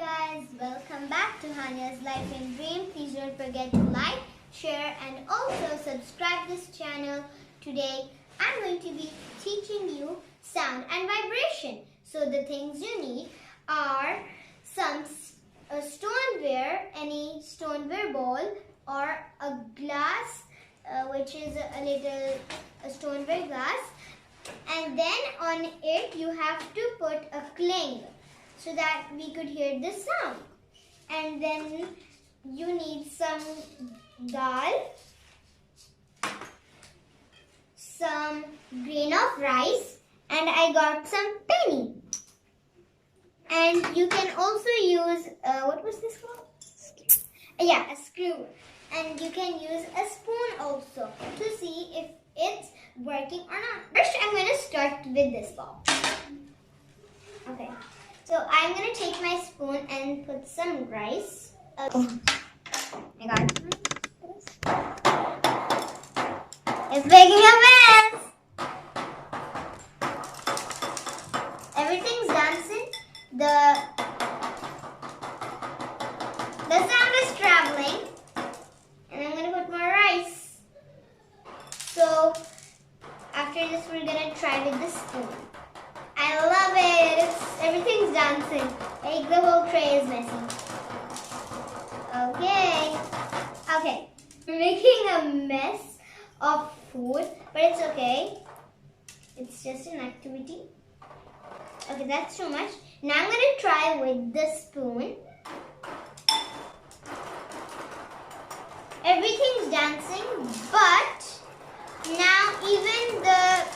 Guys, welcome back to Hanya's Life and Dream. Please don't forget to like, share and also subscribe this channel. Today I'm going to be teaching you sound and vibration. So the things you need are some stoneware, any stoneware ball or a glass which is a little stoneware glass, and then on it you have to put a cling so that we could hear the sound. And then you need some dal, some grain of rice, and I got some penny. And you can also use, what was this called? Yeah, a screw. And you can use a spoon also to see if it's working or not. First, I'm going to start with this ball. Okay. So I'm going to take my spoon and put some rice. Oh my god. It's making a mess. Everything's dancing. The sound is traveling. And I'm going to put more rice. So after this we're going to try with the spoon. I love it. Everything's dancing. Like the whole tray is messy. Okay. We're making a mess of food, but it's okay. It's just an activity. Okay, that's too much. Now I'm going to try with the spoon. Everything's dancing, but now even the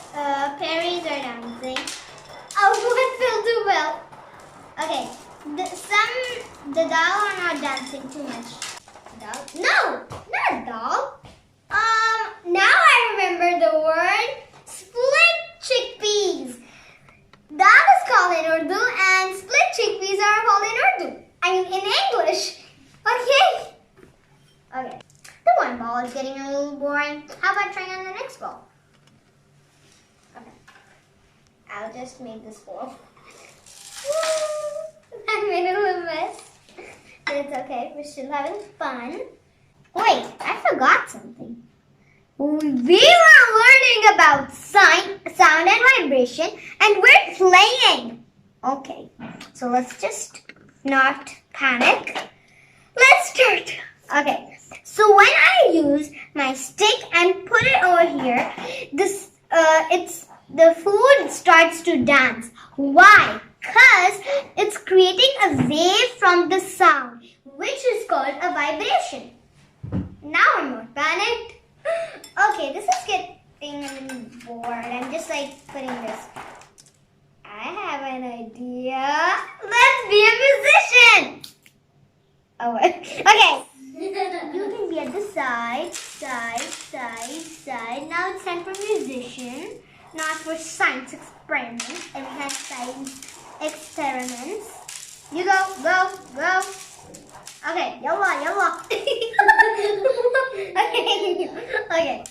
fairies are dancing. Oh, it fell too well. Okay, the dal are not dancing too much. Dal? No, not dal. Now I remember the word split chickpeas. Dal is called in Urdu and split chickpeas are called in Urdu. I mean in English. Okay. The one ball is getting a little boring. How about trying on the next ball? I'll just make this ball. I made a little mess. But it's okay. We're still having fun. Wait, I forgot something. We were learning about sound and vibration, and we're playing. Okay, so let's just not panic. Let's start. Okay, so when I use my stick and put it over here, the food starts to dance. Why? Because it's creating a wave from the sound, which is called a vibration. Now I'm not panicked. Okay, this is getting bored. I'm just like putting this. I have an idea. Let's be a musician. Oh, okay. You can be at the side. Now it's time for musician. Not for science experiments. And we have science experiments. You go. Okay, yalla. Okay.